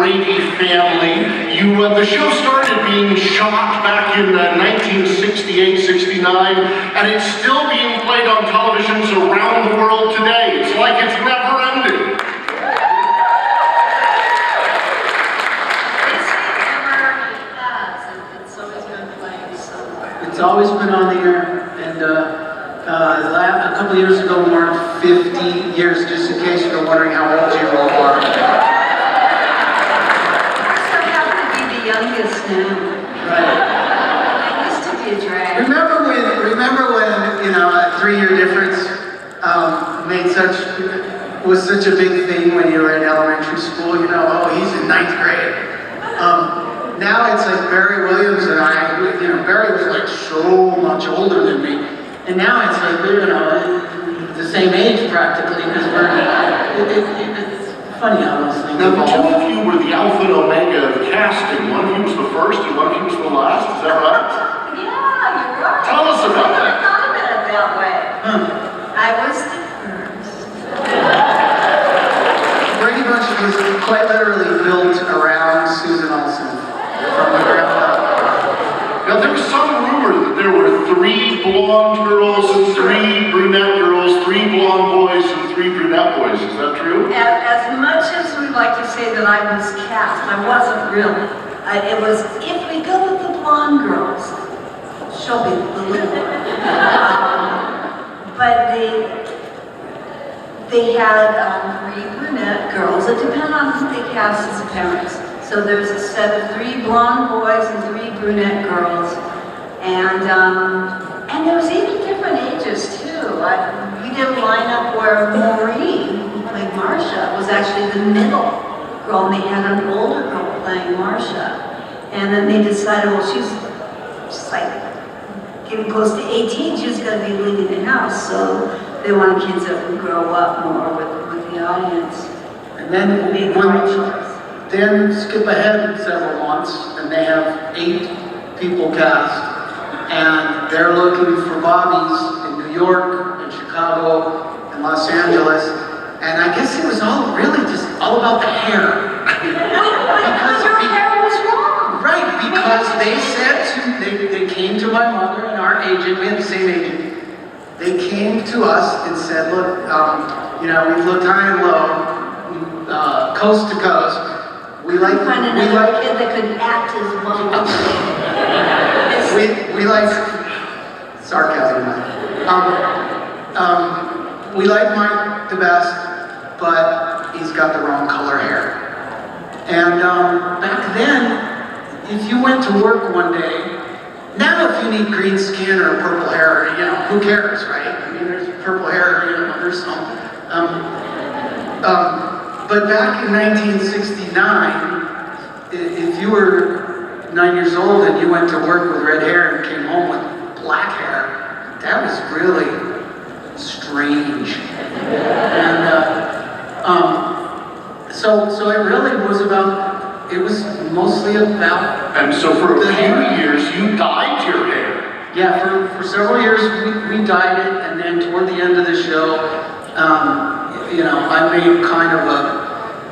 Brady family. The show started being shot back in 1968-69, and it's still being played on televisions around the world today. It's like it's never ending. It's always been on the air, and a couple of years ago marked 50 years, just in case you're wondering how old you all are. Youngest now. Right. It used to be a drag. Remember when a 3-year difference was such a big thing when you were in elementary school? Oh, he's in 9th grade. Now it's like Barry Williams and I. Barry was like so much older than me, and now it's like we're the same age practically because it's funny how those things Now, the evolve. two of you were the alpha and omega of casting. One of you was the first, and one of you was the last. Is that right? Yeah, you're right. Tell us about I that. thought about it that way. I was the first. Brady Bunch was quite literally built around Susan Olsen from the ground up. Now, there was some rumor that there were 3 blonde girls and 3 brunette girls, 3 blonde boys and 3 brunette boys. Is that true? As much as we like to say that I was cast, I wasn't really. It was, if we go with the blonde girls, she'll be the little one. But they had 3 brunette girls. It depended on who they cast as parents. So there's a set of 3 blonde boys and 3 brunette girls. And there was even different ages too. We did a lineup where Maureen, who played Marcia, was actually the middle girl, and they had an older girl playing Marcia. And then they decided, well, she's like getting close to 18, she's going to be leaving the house. So they wanted kids that would grow up more with the audience. And then then skip ahead several months, and they have 8 people cast, and they're looking for Bobbies in New York, in Chicago, in Los Angeles, and I guess it was all really just all about the hair. Because your hair was wrong. Right, because they came to my mother and our agent, we had the same agent, they came to us and said, look, we've looked high and low, coast to coast. We like kid that could act as one. we like sarcasm. We like Mike the best, but he's got the wrong color hair. And back then, if you went to work one day, now if you need green skin or purple hair, who cares, right? I mean, there's purple hair, there's some. But back in 1969, if you were 9 years old and you went to work with red hair and came home with black hair, that was really strange. And so it really was about, it was mostly about... And so for a few years, you dyed your hair. Yeah, for several years we dyed it, and then toward the end of the show, I made kind of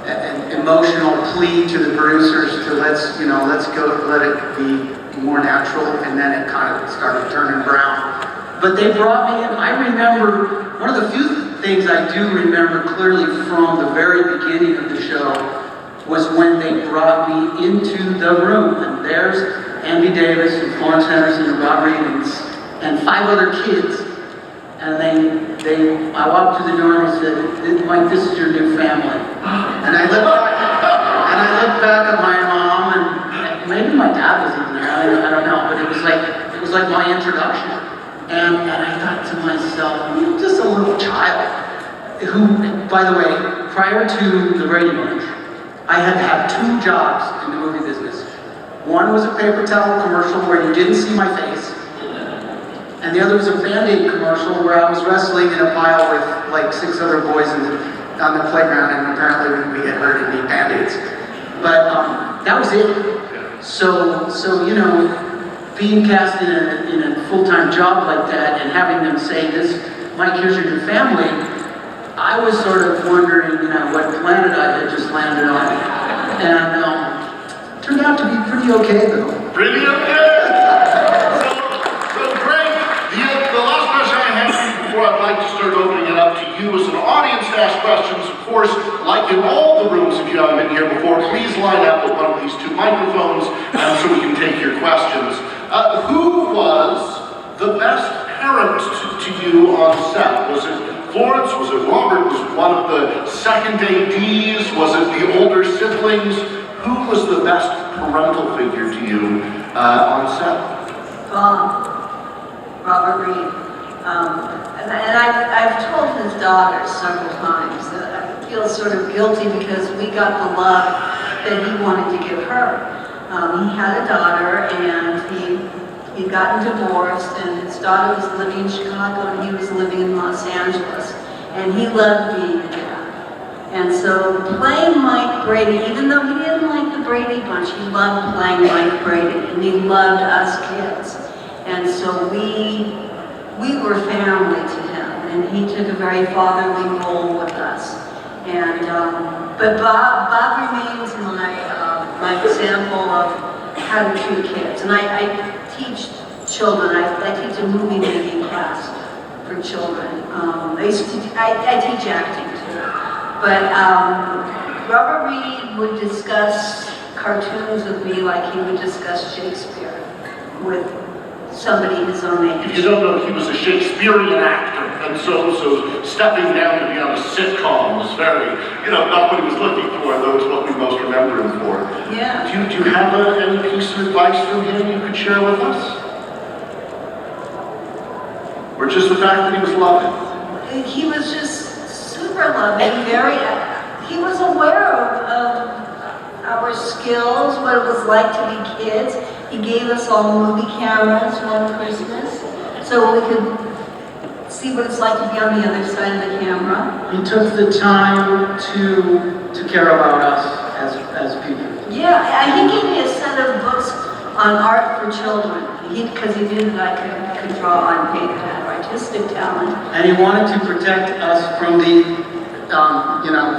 an emotional plea to the producers to let's go, let it be more natural, and then it kind of started turning brown. But they brought me in. I remember, one of the few things I do remember clearly from the very beginning of the show was when they brought me into the room, and there's Andy Davis and Florence Henderson and Bob Reedings and 5 other kids. And I walked through the door and they said, Mike, this is your new family. And I looked back at my mom, and maybe my dad was even there, I don't know, but it was like my introduction. And I thought to myself, I'm just a little child who, by the way, prior to the Brady Bunch, I had had 2 jobs in the movie business. One was a paper towel commercial where you didn't see my face, and the other was a Band-Aid commercial where I was wrestling in a pile with like 6 other boys on the playground, and apparently we had hurt and need Band-Aids. But that was it. So being cast in a full-time job like that and having them say, Mike, here's your new family, I was sort of wondering, what planet I had just landed on. And turned out to be pretty okay though. Pretty okay. So Greg, the last question I have for you before I'd like to start opening it up to you as an audience to ask questions. Of course, like in all the rooms, if you haven't been here before, please line up with one of these two microphones so we can take your questions. Who was the best parent to you on set? Was it Florence? Was it Robert? Was it one of the second ADs? Was it the older siblings? Who was the best parental figure to you on set? Robert Reed. And I've told his daughter several times that I feel sort of guilty because we got the love that he wanted to give her. He had a daughter and he'd gotten divorced and his daughter was living in Chicago and he was living in Los Angeles. And he loved being a dad. And so playing Mike Brady, even though he didn't like the Brady Bunch, he loved playing Mike Brady and he loved us kids. And so we were family to him and he took a very fatherly role with us. And but Bob remains my example of how to treat kids. And I teach children, I teach a movie making class for children. I teach acting too. But Robert Reed would discuss cartoons with me like he would discuss Shakespeare with somebody his own age. If you don't know, he was a Shakespearean actor, and so stepping down to be on a sitcom was very, not what he was looking for, though it's what we most remember him for. Yeah. Do you have any piece of advice from him you could share with us? Or just the fact that he was loving? He was just super loving, he was aware of our skills, what it was like to be kids. He gave us all movie cameras one Christmas, so we could see what it's like to be on the other side of the camera. He took the time to care about us as people. Yeah, he gave me a set of books on art for children, because he knew that I could draw on paper, had artistic talent. And he wanted to protect us from the,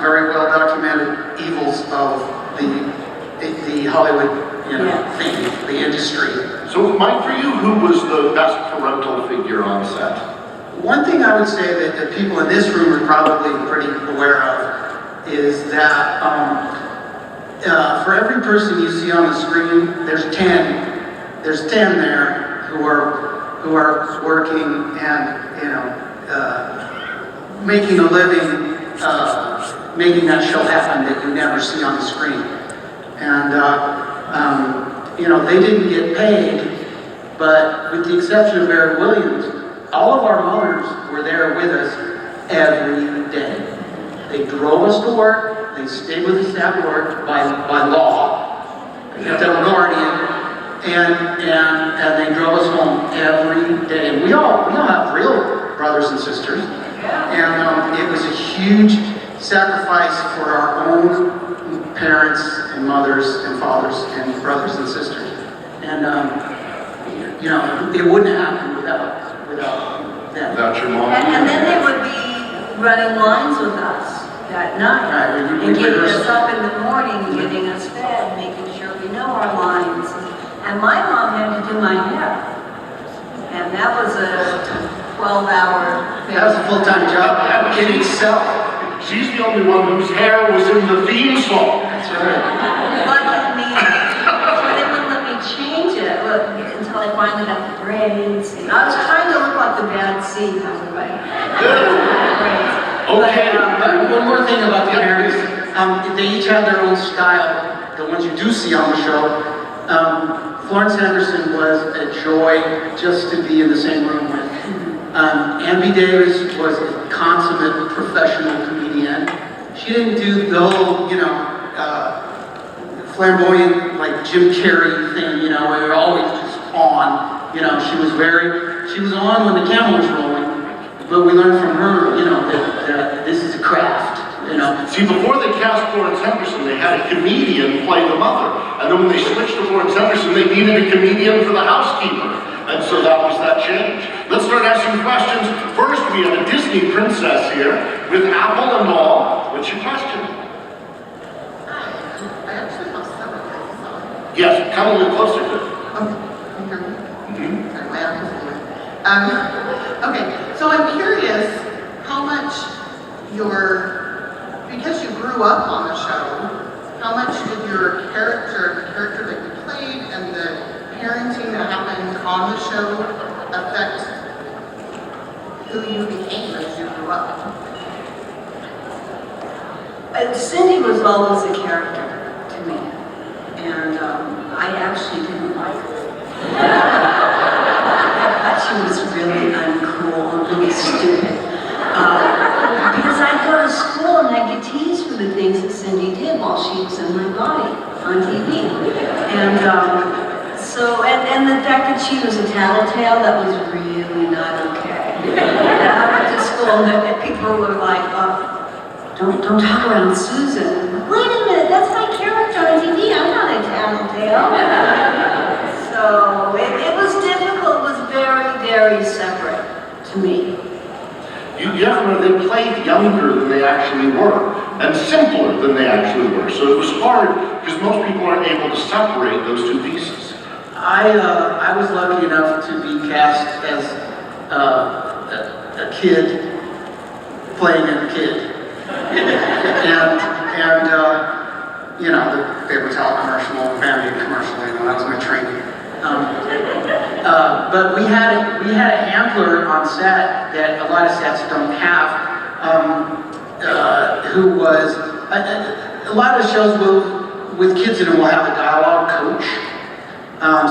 very well documented evils of the Hollywood, thing, the industry. So, Mike, for you, who was the best parental figure on set? One thing I would say that people in this room are probably pretty aware of is that for every person you see on the screen, there's 10 there who are working and making a living, making that show happen that you never see on the screen. And they didn't get paid, but with the exception of Barry Williams, all of our mothers were there with us every day. They drove us to work, they stayed with us at work by law. You have to have a guardian, and they drove us home every day. And we all have real brothers and sisters, and it was a huge sacrifice for our own parents and mothers and fathers and brothers and sisters. And it wouldn't happen without them. Without your mom? And then they would be running lines with us that night. Right, and getting us up in the morning, getting us fed, making sure we know our lines. And my mom had to do my hair. And that was a 12-hour thing. That was a full-time job in itself. She's the only one whose hair was in the theme song. That's right. They wouldn't let me change it until I finally got the braids. I was trying to look like the bad seed, by the way. Okay. But one more thing about the parents. They each have their own style, the ones you do see on the show. Florence Henderson was a joy just to be in the same room with. Ambi Davis was a consummate professional comedian. She didn't do the whole, flamboyant, like Jim Carrey thing, where you're always just on. She was on when the camera was rolling, but we learned from her, that this is a craft. See, before they cast Florence Henderson, they had a comedian play the mother. And then when they switched to Florence Henderson, they needed a comedian for the housekeeper. And so that was that change. Let's start asking questions. First, we have a Disney princess here with Apple and all. What's your question? I have Yes, come a little closer to it. Sorry, my uncle's here. Okay, so I'm curious how much because you grew up on the show, how much did the character that you played, and the parenting that happened on the show affect who you became as you grew up? Cindy was always a character to me, and I actually didn't like her. I thought she was really uncool and really stupid. Because I'd go to school and I'd get teased for the things that Cindy did while she was in my body on TV. And and the fact that she was a tattletale, that was really not okay. And I went to school and people were like, don't talk around Susan. Wait a minute, that's my character on TV. I'm not a tattletale. So it was difficult. It was very, very separate to me. You have to remember, they played younger than they actually were, and simpler than they actually were. So it was hard, because most people aren't able to separate those two pieces. I was lucky enough to be cast as a kid playing a kid. and you know, the paper towel commercial, family commercial, you know, that was my training. But we had a handler on set that a lot of sets don't have, who was, a lot of shows with kids in them will have a dialogue coach.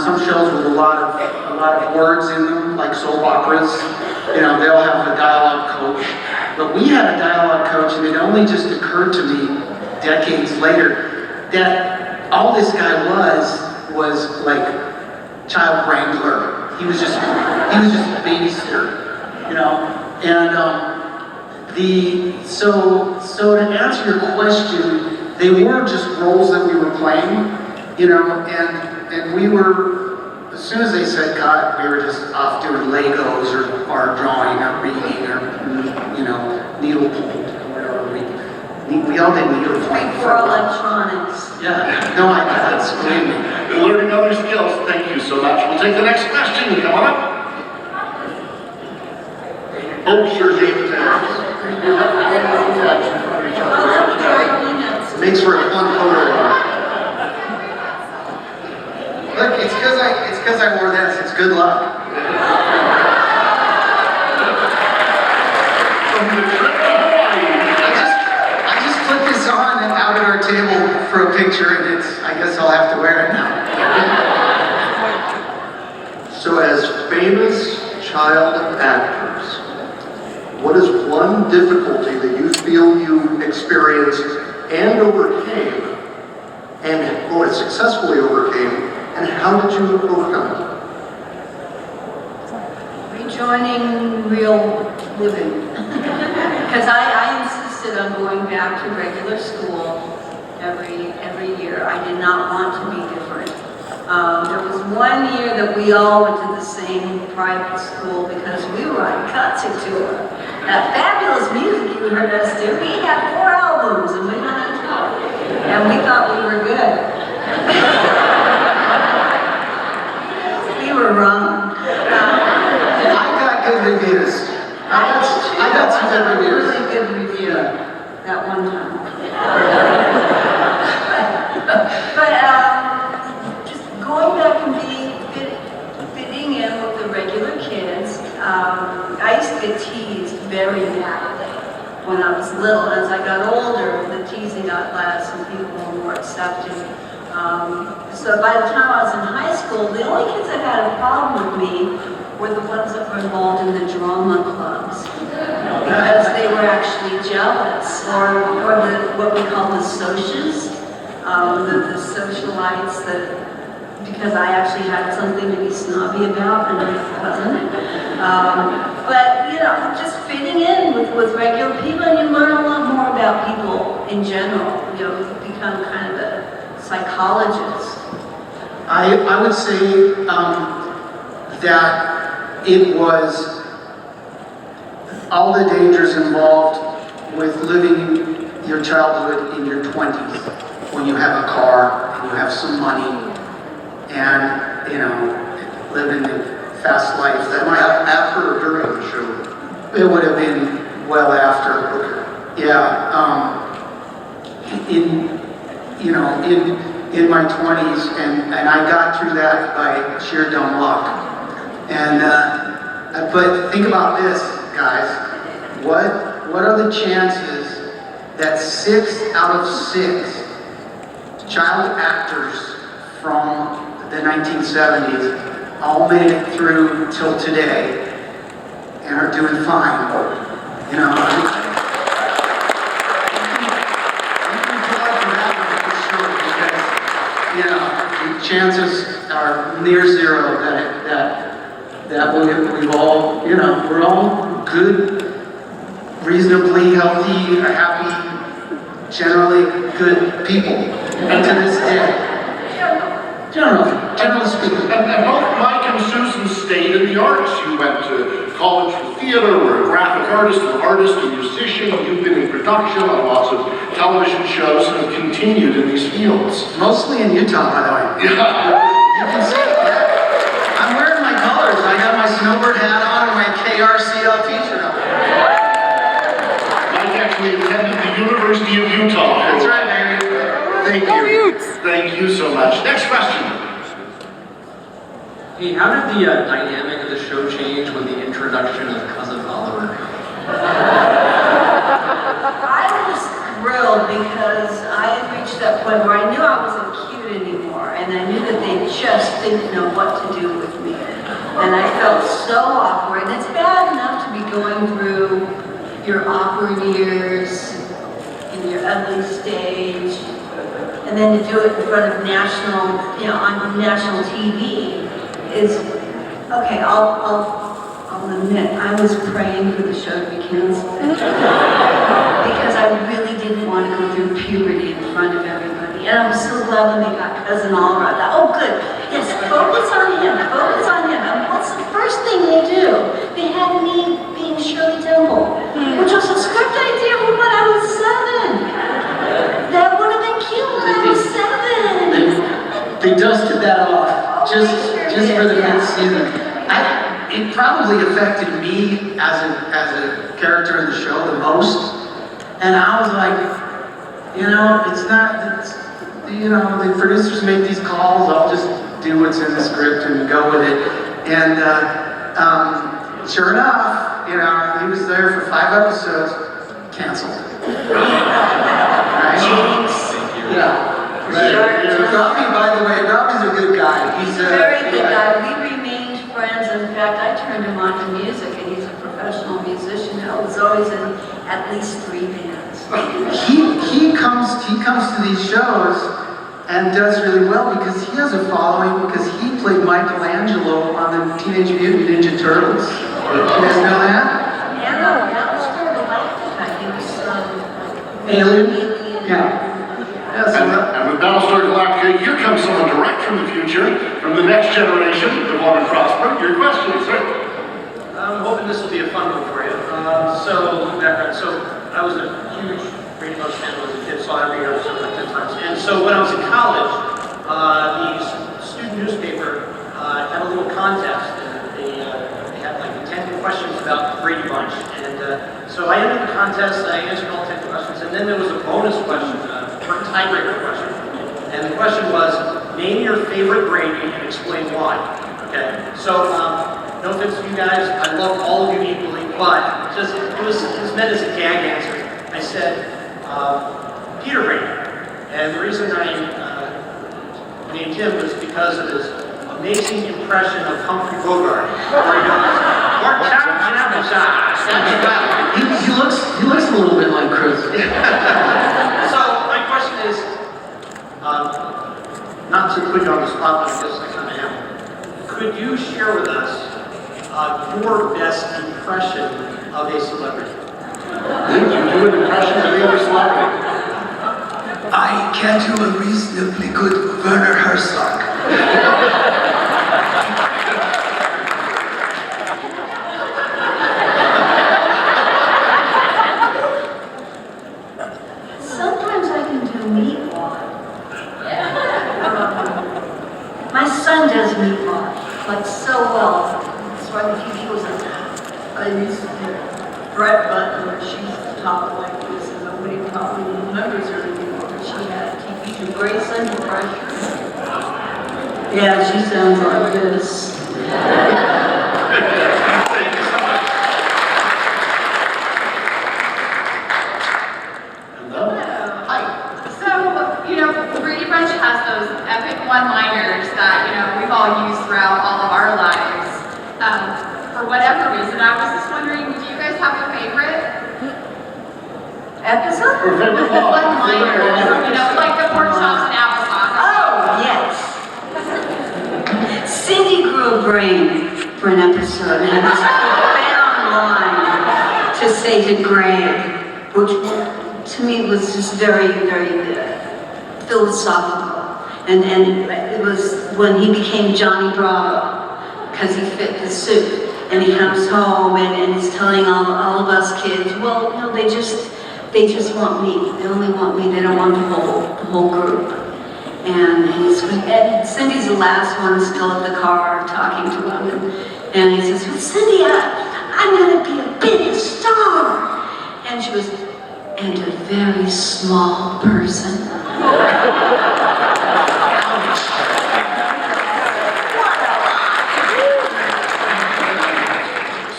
Some shows with a lot of words in them, like soap operas, you know, they'll have a dialogue coach. But we had a dialogue coach, and it only just occurred to me decades later that all this guy was like child wrangler. He was just a babysitter, you know. And so to answer your question, they were just roles that we were playing, you know, and we were, as soon as they said cut, we were just off doing Legos or drawing or reading or, you know, needlepoint or whatever. We all did needlepoint. For electronics. Yeah, no, that's believe me. You're learning other skills. Thank you so much. We'll take the next question. Come on up. Oh, sure, David. Makes for a fun photo. Look, it's because I wore this. It's good luck. I just put this on and out at our table for a picture, and I guess I'll have to wear it now. So as famous child actors, what is one difficulty that you feel you experienced and overcame, or successfully overcame, and how did you overcome it? Rejoining real living. Because I insisted on going back to regular school every year. I did not want to be different. There was one year that we all went to the same private school because we were on concert tour. That fabulous music you heard us do, we had 4 albums and we went on tour. And we thought we were good. We were wrong. I got good reviews. I got some good reviews. Really good review that one time. But just going back and fitting in with the regular kids. I used to get teased very badly when I was little. As I got older, the teasing got less and people were more accepting. So by the time I was in high school, the only kids that had a problem with me were the ones that were involved in the drama clubs, because they were actually jealous, or what we call the socials, the socialites, because I actually had something to be snobby about and my cousin. But you know, just fitting in with regular people, and you learn a lot more about people in general. You know, you become kind of a psychologist. I would say that it was all the dangers involved with living your childhood in your 20s, when you have a car, and you have some money, and, you know, living the fast life. That might After or during the show? it would have been well after. Okay. Yeah, in my 20s, and I got through that by sheer dumb luck. And but think about this, guys. What are the chances that 6 out of 6 child actors from the 1970s all made it through till today and are doing fine? You know, you know, the chances are near zero that we've all, you know, we're all good, reasonably healthy, happy, generally good people. And to this day, generally speaking. And both Mike and Susan stayed in the arts. You went to college for theater, were a graphic artist, a musician. You've been in production on lots of television shows and have continued in these fields. Mostly in Utah, by the way. Yeah. You can see it, yeah. I'm wearing my colors. I got my snowbird hat on and my KRCL t-shirt on. Mike actually attended the University of Utah. That's right, baby. Thank you. Thank you so much. Next question. Hey, how did the dynamic of the show change with the introduction of Cousin Oliver? I was thrilled because I had reached that point where I knew I wasn't cute anymore, and I knew that they just didn't know what to do with me. And I felt so awkward. And it's bad enough to be going through your awkward years in your ugly stage, and then to do it in front of national, you know, on national TV is, okay, I'll admit, I was praying for the show to be canceled. Because I really didn't want to go through puberty in front of everybody. And I'm so glad when they got Cousin Oliver. I thought, oh good, yes, focus on him, focus on him. And what's the first thing they do? They had me being Shirley Temple, which was a script idea from when I was 7. That would have been cute when I was 7. They dusted that off just for the mid-season. It probably affected me as a character in the show the most. And I was like, you know, you know, the producers make these calls, I'll just do what's in the script and go with it. And sure enough, you know, he was there for 5 episodes, canceled. Right? Yeah. Robbie, by the way, Robbie's a good guy. He's a very good guy. We remained friends. In fact, I turned him on to music, and he's a professional musician. He was always in at least 3 bands. He comes to these shows and does really well because he has a following because he played Michelangelo on the Teenage Mutant Ninja Turtles. You guys know that? And that was for the Galactica. He was Alien? Yeah. And with Battlestar Galactica, here comes someone direct from the future, from the next generation, the one and prosper. Your question, sir. I'm hoping this will be a fun one for you. So I was a huge Brady Bunch fan when I was a kid, saw every episode like 10 times. And so when I was in college, the student newspaper had a little contest. They had like 10 questions about Brady Bunch. And so I entered the contest, I answered all 10 questions, and then there was a bonus question, tiebreaker question. And the question was, name your favorite Brady and explain why. Okay, so no offense to you guys, I love all of you equally, but just it was meant as a gag answer. I said, Peter Brady. And the reason I named him was because of his amazing impression of Humphrey Bogart. Where he goes, "Pork chops and applesauce." He looks a little bit like Chris. So my question is, not to put you on the spot, but I guess I kind of am. Could you share with us your best impression of a celebrity? You do an impression of the other celebrity. I can do a reasonably good Werner Herzog. Sometimes I can do meatball. My like so well. So I think he was like, I used to hear Brett Butler, she used to talk like this, and nobody probably remembers her anymore, but she had TV show, Grace Under Pressure. Yeah, she sounds like this. So, Brady Bunch has those epic one-liners that, we've all used throughout all of our lives. For whatever reason, I was just wondering, do you guys have a favorite Episode? one-liner? Like the pork chops and applesauce. Oh, yes. Cindy grew a brain for an episode, and I was found line to say to Greg, which to me was just very, very philosophical. And it was when he became Johnny Bravo, because he fit the suit. And he comes home and he's telling all of us kids, well, they just want me. They only want me. They don't want the whole group. And Cindy's the last one still at the car talking to him. And he says, well, Cindy, I'm going to be a big star. And she goes, and a very small person.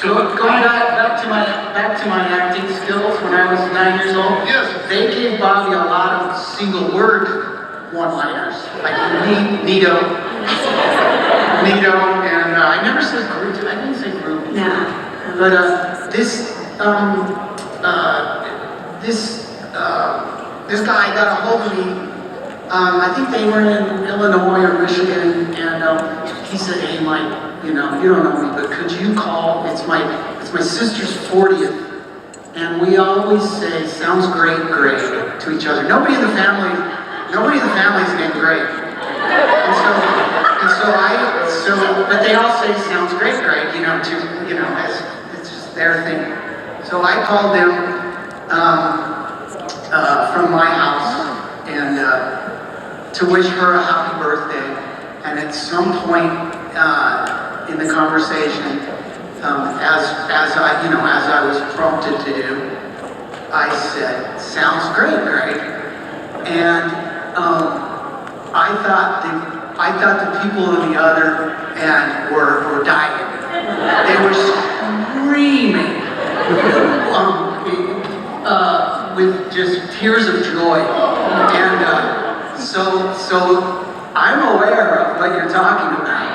So going back to my acting skills when I was 9 years old. Yes. They gave Bobby a lot of single word one-liners, like neato, and I never said Groot. I didn't say Groot. Yeah. But this guy got a hold of me. I think they were in Illinois or Michigan, and he said, "Hey, Mike, you don't know me, but could you call? It's my sister's 40th, and we always say, sounds great, great to each other. Nobody in the family is named Great, but they all say, sounds great, great, it's just their thing. So I called them from my house and to wish her a happy birthday. And at some point in the conversation, as I was prompted to do, I said, "Sounds great, Greg." And I thought the people on the other end were dying. They were screaming with just tears of joy. And so I'm aware of what you're talking about.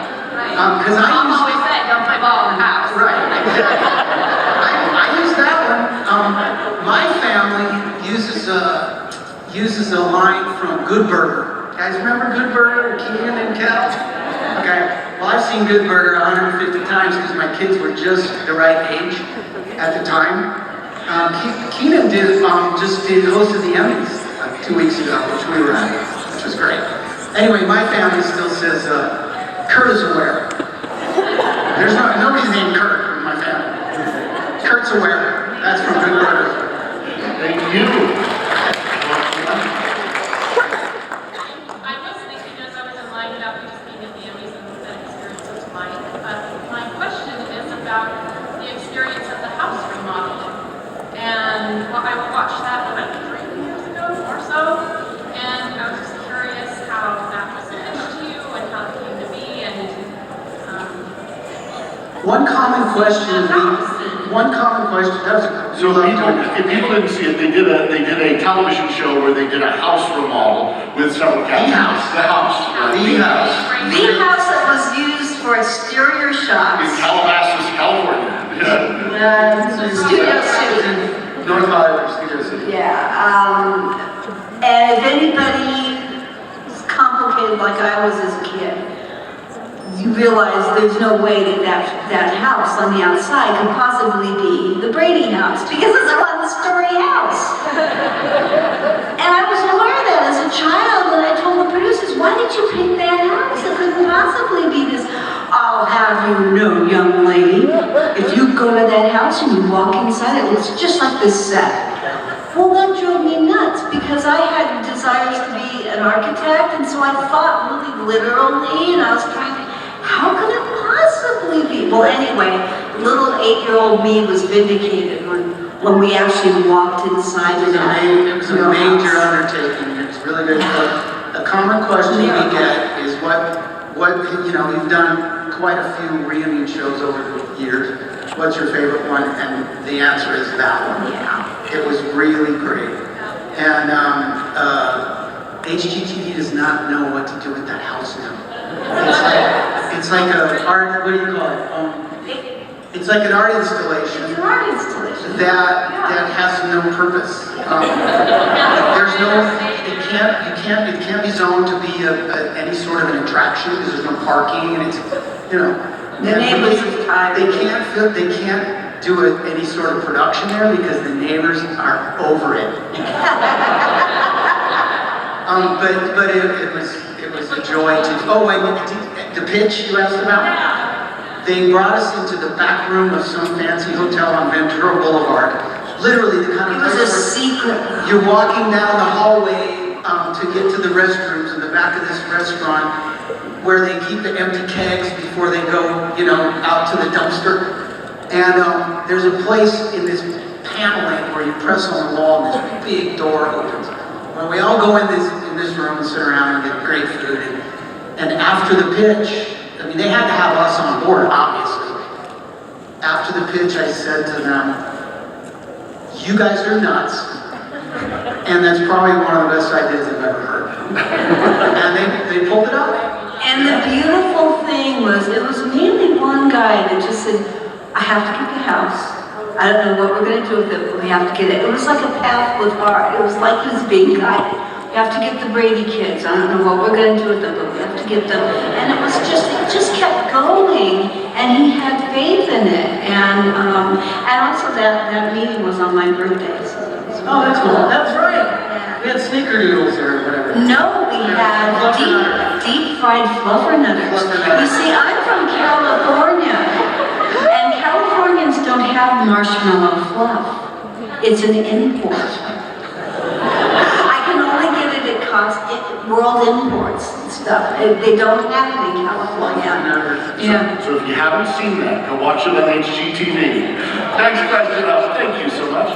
Because Mom always said, don't play ball in the house. Right, exactly. I use that one. My family uses a line from Good Burger. You guys remember Good Burger, Keenan and Kel? Okay. Well, I've seen Good Burger 150 times because my kids were just the right age at the time. Keenan hosted the Emmys like 2 weeks ago, which we were at, which was great. Anyway, my family still says Kurt is aware. There's nobody's named Kurt in my family. Kurt's aware. That's from Good Burger. Thank you. I was thinking as I was in line about we just being at the Emmys and that experience was mine. My question is about the experience of the house remodeling. And I watched that about 3 years ago or so. And I was just curious how that was pitched to you and how it came to be. And One common question. So if people didn't see it, they did a television show where they did a house remodel with several cats. The house. The house that was used for exterior In shots. Calabasas, California. Yeah. Studio City. North Hollywood, Studio City. Yeah, and if anybody is complicated like I was as a kid, you realize there's no way that house on the outside could possibly be the Brady house, because it's a one-story house. And I was aware of that as a child, and I told the producers, why did you pick that house? It couldn't possibly be this. I'll have you know, young lady, if you go to that house and you walk inside, it looks just like this set. Well, that drove me nuts because I had desires to be an architect, and so I thought really literally, and I was trying to, how could it possibly be? Well, anyway, little 8-year-old me was vindicated when we actually walked inside It of that. it was a major undertaking. It's really good. A common question we get is you've done quite a few reunion shows over the years. What's your favorite one? And the answer is that one. Yeah. It was really great. And HGTV does not know what to do with that house now. It's like a art, what do you call it? It's like an art installation. It's an art installation. That has no purpose. There's no, it can't be zoned to be any sort of an attraction because there's no parking and it's, The neighbors are tired. They can't do any sort of production there because the neighbors are over it. But it was a joy to. Oh, and the pitch you asked about. They brought us into the back room of some fancy hotel on Ventura Boulevard. Literally, the kind of It was a place where secret. you're walking down the hallway to get to the restrooms in the back of this restaurant, where they keep the empty kegs before they go, out to the dumpster. And there's a place in this paneling where you press on the wall and this big door opens. Well, we all go in this room and sit around and get great food. And after the pitch, they had to have us on board, obviously. After the pitch, I said to them, "You guys are nuts." And that's probably one of the best ideas I've ever heard. And they pulled it off. And the beautiful thing was, it was mainly one guy that just said, "I have to get the house. I don't know what we're going to do with it, but we have to get it." It was like a path with heart. It was like he was being guided. We have to get the Brady kids. I don't know what we're going to do with them, but we have to get them. And it just kept going. And he had faith in it. And also that meeting was on my birthday. So Oh, that's cool. That's right. We had snickerdoodles or whatever. no, we had deep fried fluffernutters. You see, I'm from California, and Californians don't have marshmallow fluff. It's an import. I can only get it at World Imports and stuff. They don't have it in California. Yeah. So if you haven't seen that, go watch it on HGTV. Next question up. Thank you so much.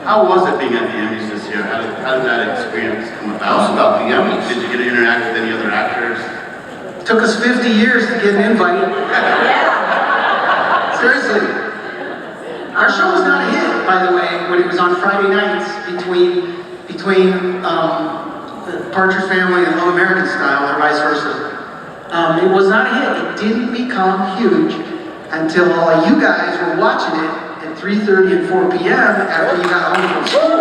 How was it being at the Emmys this year? How did that experience come Tell us about? about the Emmys. Did you get to interact with any other actors? Took us 50 years to get an invite. Yeah. Seriously. Our show was not a hit, by the way, when it was on Friday nights between the Partridge Family and Love American Style, or vice versa. It was not a hit. It didn't become huge until all of you guys were watching it at 3:30 and 4 p.m. after you got home from school.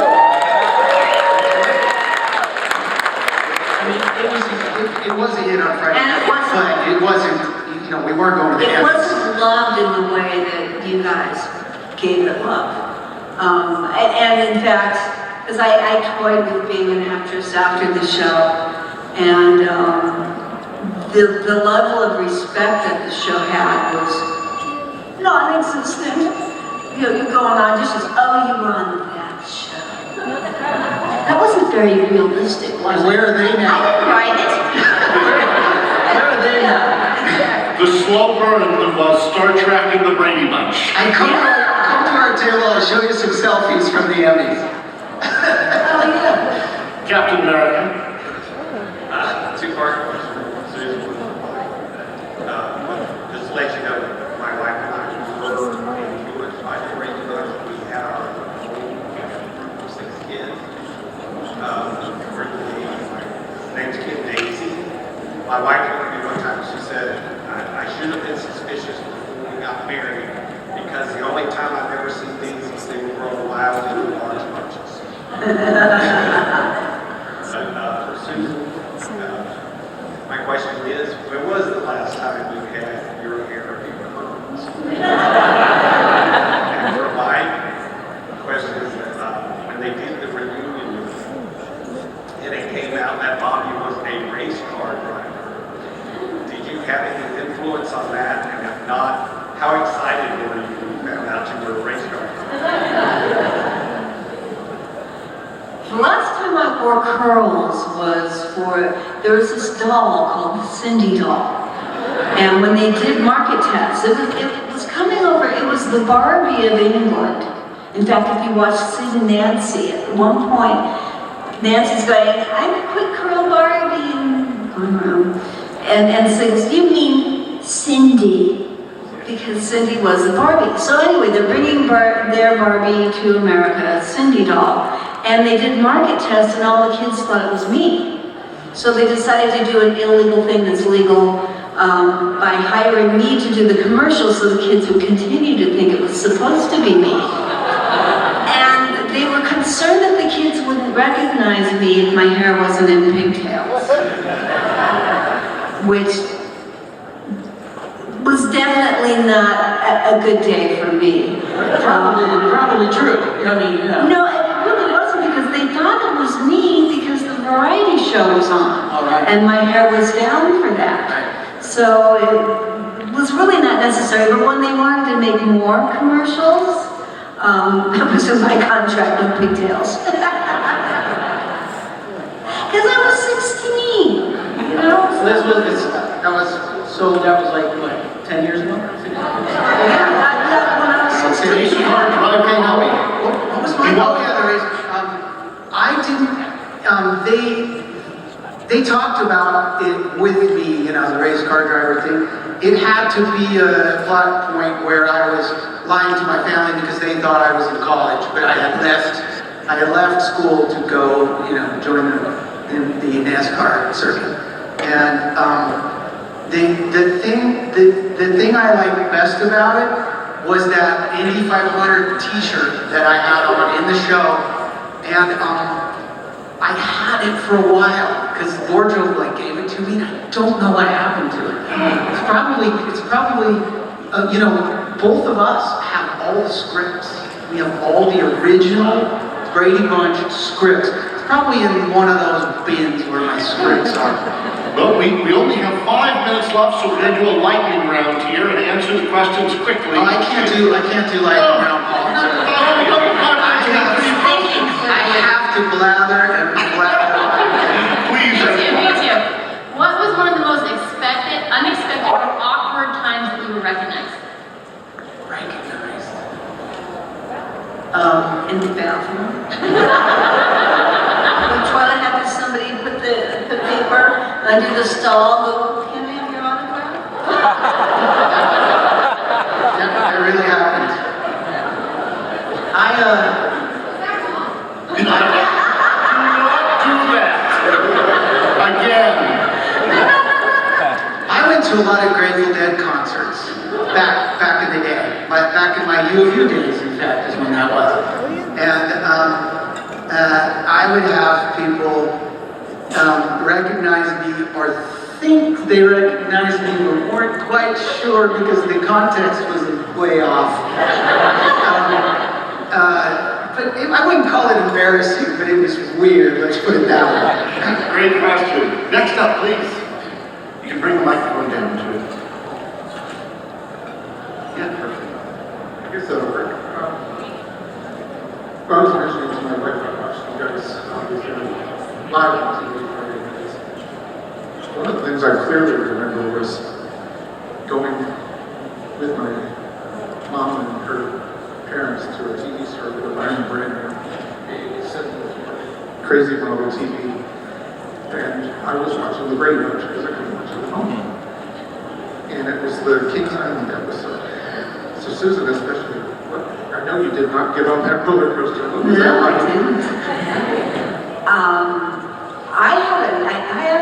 It was a hit on Friday And it night, but it wasn't, we weren't going to the It Emmys. wasn't loved in the way that you guys gave it love. And in fact, because I toyed with being an actress after the show, and the level of respect that the show had was non-existent. You go on auditions, oh, you were on that show. That wasn't very realistic, was it? Where are they now? I didn't write it. Where are they now? Exactly. The slow burn was Star Trek and the Brady Bunch. And come to our table, I'll show you some selfies from the Emmys. Oh, yeah. Captain America. Two-part question. Just to let you know, my wife and I were influenced by the Brady Bunch. We have 6 kids. My name's Kim Daisy. My wife told me one time, she said, I should have been suspicious before we got married because the only time I've ever seen these is they were all wild in large bunches. For Susan, my question is, when was the last time you had your hair rehearsed? And for my question is, when they did the reunion, and it came out that Bobby was a race car driver, did you have any influence on that? And if not, how excited were you when you found out you were a race car driver? The last time I wore curls was there was this doll called the Cindy doll. And when they did market tests, it was coming over, it was the Barbie of England. In fact, if you watch Sid and Nancy, at one point, Nancy's going, I'm a quick curl Barbie, and going around, and sings, you mean Cindy? Because Cindy was the Barbie. So anyway, they're bringing their Barbie to America, a Cindy doll, and they did market tests, and all the kids thought it was me. So they decided to do an illegal thing that's legal by hiring me to do the commercials so the kids would continue to think it was supposed to be me. And they were concerned that the kids wouldn't recognize me if my hair wasn't in pigtails. Which was definitely not a good day for me. Probably true. I mean, yeah. No, it really wasn't because they thought it was me because the variety show was on. All right. And my hair was down for that. Right. So it was really not necessary, but when they wanted to make more commercials, that was in my contract, no pigtails. Because I was 16, you know? So that was like, what, 10 years ago? Yeah, when I was 16. It's hard to run a company. What was my, oh yeah, there is, I didn't, they talked about it with me, you know, the race car driver thing. It had to be a plot point where I was lying to my family because they thought I was in college, but I had left school to go, you know, join the NASCAR circuit. And the thing I liked best about it was that Indy 500 t-shirt that I had on in the show, and I had it for a while because Lordjo gave it to me, and I don't know what happened to it. It's probably you know, both of us have all the scripts. We have all the original Brady Bunch scripts. It's probably in one of those bins where my scripts are. Well, we only have 5 minutes left, so we're going to do a lightning round here and answer the questions quickly. Oh, I can't do lightning round, Paul. I have to blather and blather. Please. Me too. What was one of the most unexpected, or awkward times that you were recognized? Recognized. In the bathroom. The toilet had somebody put the paper under the stall, go, can I have your autograph? That really happened. Do not do that. Again. I went to a lot of Grateful Dead concerts back in the day. Back in my U of U days, in fact, is when that was. And I would have people recognize me or think they recognized me but weren't quite sure because the context was way off. But I wouldn't call it embarrassing, but it was weird, let's put it that way. Great question. Next up, please. You can bring the microphone down to it. Yeah, perfect. I guess that'll work. I was mentioning to my wife, I watched you guys live on TV Friday nights. One of the things I clearly remember was going with my mom and her parents to a TV store with a brand new, sitting crazy Marvel TV. And I was watching the Brady Bunch because I couldn't watch it at home. And it was the Kings Island episode. So Susan, especially, I know you did not get on that roller coaster. What was that No, I like? didn't. I had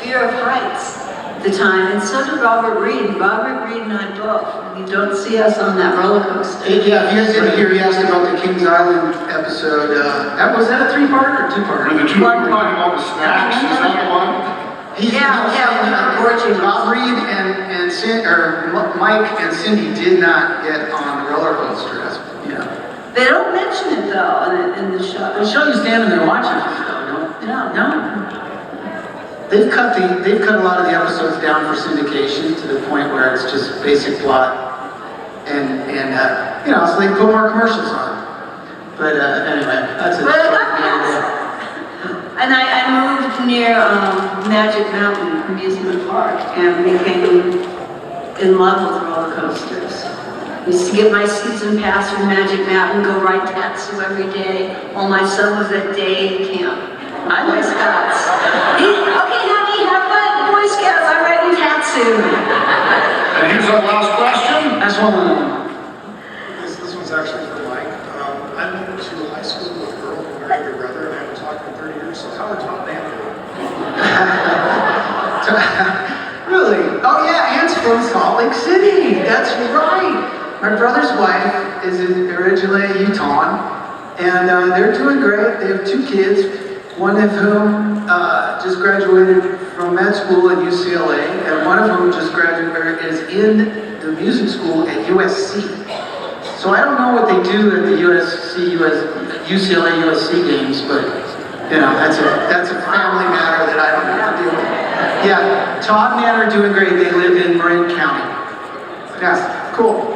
fear of heights at the time, and so did Robert Reed. Robert Reed and I both. You don't see us on that roller coaster. Yeah, if you guys didn't hear, he asked about the Kings Island episode. Was that a 3-parter or 2-parter? Were the two One were part. talking about the snacks? Is that the one? Unfortunately, Bob Reed and Mike and Cindy did not get on the roller coaster. They don't mention it though in the show. The show you standing there watching it though, no. They've cut a lot of the episodes down for syndication to the point where it's just basic plot, and so they can put more commercials on. But anyway, that's it. But I got past. And I moved lived near Magic Mountain Amusement Park and became in love with roller coasters. Used to get my season pass for Magic Mountain, go ride Tatsu every day while my son was at day camp. Boy Scouts. Okay, honey, have fun, Boy Scouts, I'm riding Tatsu. And here's our last question. That's one. This one's actually for Mike. I went to high school with a girl who married your brother, and I haven't talked in 30 years, so how are Tom and Ann doing? Really? Oh yeah, Ann's from Salt Lake City. That's right. My brother's wife is originally a Utah, and they're doing great. They have 2 kids, one of whom just graduated from med school at UCLA, and one of whom just graduated is in the music school at USC. So I don't know what they do at the UCLA USC games, but you know that's a family matter that I don't have to deal with. Yeah, Todd and Ann are doing great. They live in Marin County. Yeah, cool.